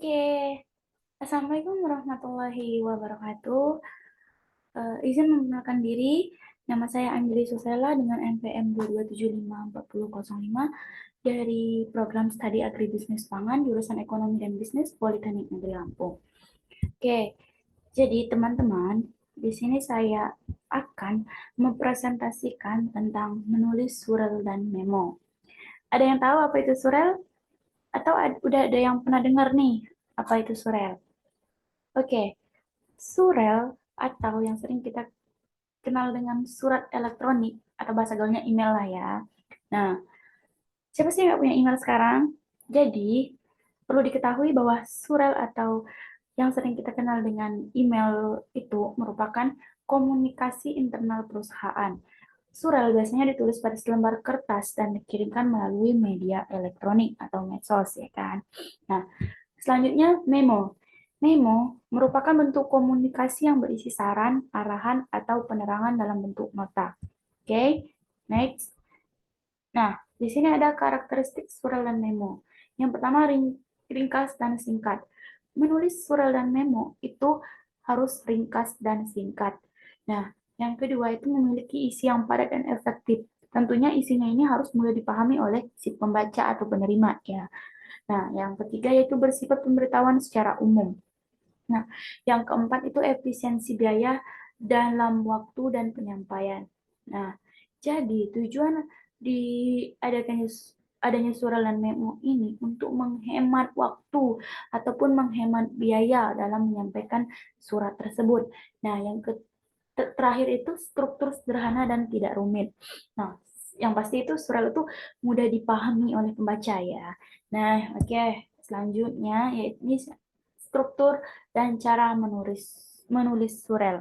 Oke, Assalamualaikum warahmatullahi wabarakatuh. Izin memperkenalkan diri, nama saya Anjali Susela dengan NPM 2275405 dari program Studi Agribisnis Pangan, jurusan Ekonomi dan Bisnis Politeknik Negeri Lampung. Oke, jadi teman-teman, di sini saya akan mempresentasikan tentang menulis surel dan memo. Ada yang tahu apa itu surel? Atau udah ada yang pernah dengar nih apa itu surel? Oke, surel atau yang sering kita kenal dengan surat elektronik atau bahasa gaulnya email lah ya. Nah, siapa sih yang nggak punya email sekarang? Jadi, perlu diketahui bahwa surel atau yang sering kita kenal dengan email itu merupakan komunikasi internal perusahaan. Surel biasanya ditulis pada selembar kertas dan dikirimkan melalui media elektronik atau medsos, ya kan? Nah, selanjutnya, memo. Memo merupakan bentuk komunikasi yang berisi saran, arahan, atau penerangan dalam bentuk nota. Oke, next. Nah, di sini ada karakteristik surel dan memo. Yang pertama, ringkas dan singkat. Menulis surel dan memo itu harus ringkas dan singkat. Nah, yang kedua itu memiliki isi yang padat dan efektif. Tentunya isinya ini harus mudah dipahami oleh si pembaca atau penerima, ya. Nah, yang ketiga yaitu bersifat pemberitahuan secara umum. Nah, yang keempat itu efisiensi biaya dalam waktu dan penyampaian. Nah, jadi tujuan di adanya adanya surel dan memo ini untuk menghemat waktu ataupun menghemat biaya dalam menyampaikan surat tersebut. Nah, yang terakhir itu struktur sederhana dan tidak rumit. Nah, yang pasti itu surel itu mudah dipahami oleh pembaca ya. Nah, oke, selanjutnya yaitu struktur dan cara menulis surel.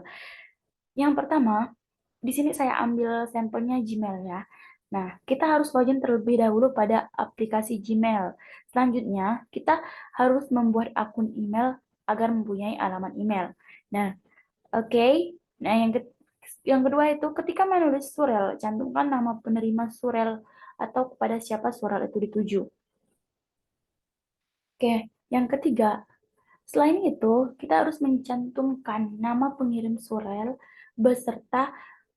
Yang pertama, di sini saya ambil sampelnya Gmail ya. Nah, kita harus login terlebih dahulu pada aplikasi Gmail. Selanjutnya, kita harus membuat akun email agar mempunyai alamat email. Nah, oke. Nah, yang kedua itu ketika menulis surel, cantumkan nama penerima surel atau kepada siapa surel itu dituju. Oke, yang ketiga, selain itu, kita harus mencantumkan nama pengirim surel beserta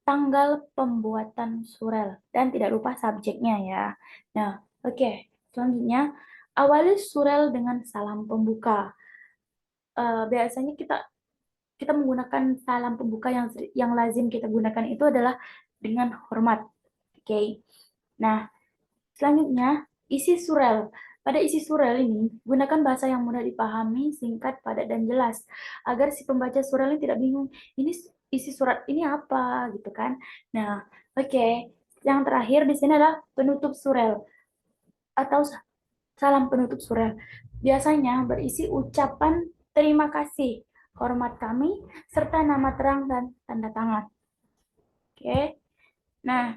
tanggal pembuatan surel dan tidak lupa subjeknya ya. Nah, oke. Selanjutnya, awali surel dengan salam pembuka. Biasanya kita kita menggunakan salam pembuka yang lazim kita gunakan itu adalah dengan hormat. Oke. Nah, selanjutnya, isi surel. Pada isi surel ini, gunakan bahasa yang mudah dipahami, singkat, padat, dan jelas, agar si pembaca surel ini tidak bingung, ini isi surat ini apa, gitu kan. Nah, oke. Yang terakhir di sini adalah penutup surel, atau salam penutup surel. Biasanya berisi ucapan terima kasih, hormat kami, serta nama terang dan tanda tangan. Oke. Nah,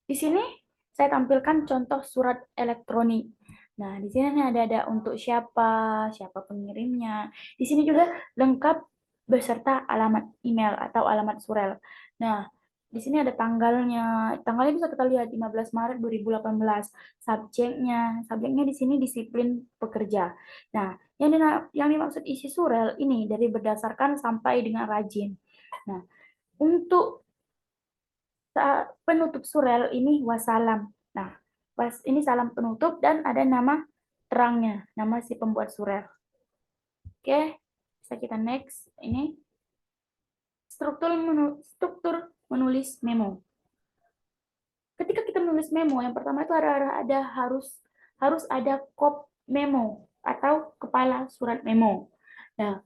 di sini saya tampilkan contoh surat elektronik. Nah, di sini ada untuk siapa, siapa pengirimnya. Di sini juga lengkap beserta alamat email atau alamat surel. Nah, di sini ada tanggalnya. Tanggalnya bisa kita lihat 15 Maret 2018. Subjeknya di sini disiplin pekerja. Nah, yang dimaksud isi surel ini dari berdasarkan sampai dengan rajin. Nah, untuk penutup surel ini wassalam. Nah, ini salam penutup dan ada nama terangnya, nama si pembuat surel. Oke, bisa kita next. Ini struktur menulis memo. Ketika kita menulis memo, yang pertama itu harus ada kop memo atau kepala surat memo. Nah,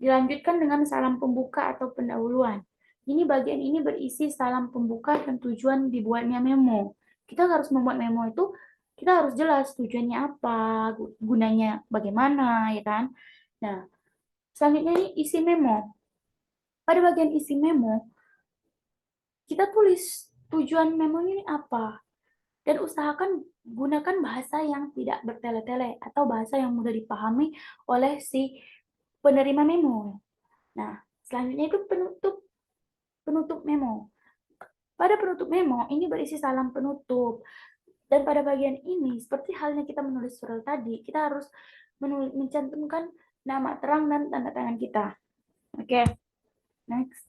dilanjutkan dengan salam pembuka atau pendahuluan. Ini bagian ini berisi salam pembuka dan tujuan dibuatnya memo. Kita harus membuat memo itu, kita harus jelas tujuannya apa, gunanya bagaimana, ya kan? Nah, selanjutnya ini isi memo. Pada bagian isi memo, kita tulis tujuan memonya ini apa. Dan usahakan gunakan bahasa yang tidak bertele-tele atau bahasa yang mudah dipahami oleh si penerima memo. Nah, selanjutnya itu penutup memo. Pada penutup memo, ini berisi salam penutup. Dan pada bagian ini, seperti halnya kita menulis surel tadi, kita harus mencantumkan nama terang dan tanda tangan kita. Oke, next.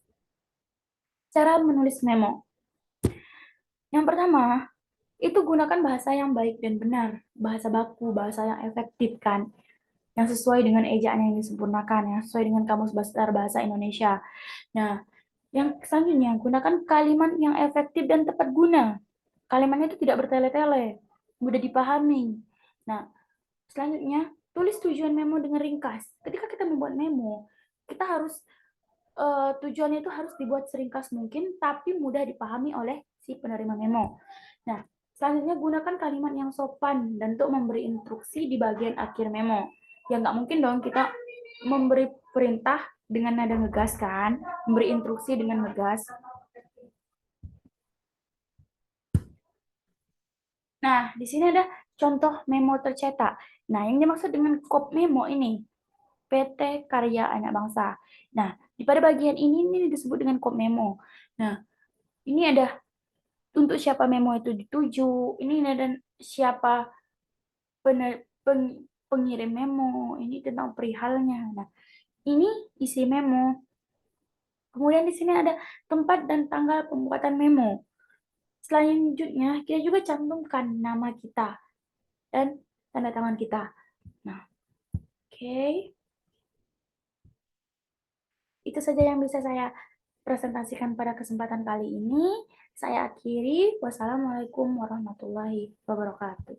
Cara menulis memo. Yang pertama, itu gunakan bahasa yang baik dan benar, bahasa baku, bahasa yang efektif kan, yang sesuai dengan ejaan yang disempurnakan, yang sesuai dengan Kamus Besar Bahasa Indonesia. Nah, yang selanjutnya, gunakan kalimat yang efektif dan tepat guna. Kalimatnya itu tidak bertele-tele, mudah dipahami. Nah, selanjutnya, tulis tujuan memo dengan ringkas. Ketika kita membuat memo, kita harus tujuannya itu harus dibuat seringkas mungkin, tapi mudah dipahami oleh si penerima memo. Nah, selanjutnya gunakan kalimat yang sopan dan untuk memberi instruksi di bagian akhir memo. Ya nggak mungkin dong kita memberi perintah dengan nada ngegas kan, memberi instruksi dengan ngegas. Nah, di sini ada contoh memo tercetak. Nah, yang dimaksud dengan kop memo ini, PT Karya Anak Bangsa. Nah, di pada bagian ini disebut dengan kop memo. Nah, ini ada untuk siapa memo itu dituju, ini dan siapa pengirim memo, ini tentang perihalnya. Nah, ini isi memo. Kemudian di sini ada tempat dan tanggal pembuatan memo. Selanjutnya, kita juga cantumkan nama kita dan tanda tangan kita. Nah, oke. Itu saja yang bisa saya presentasikan pada kesempatan kali ini. Saya akhiri. Wassalamualaikum warahmatullahi wabarakatuh.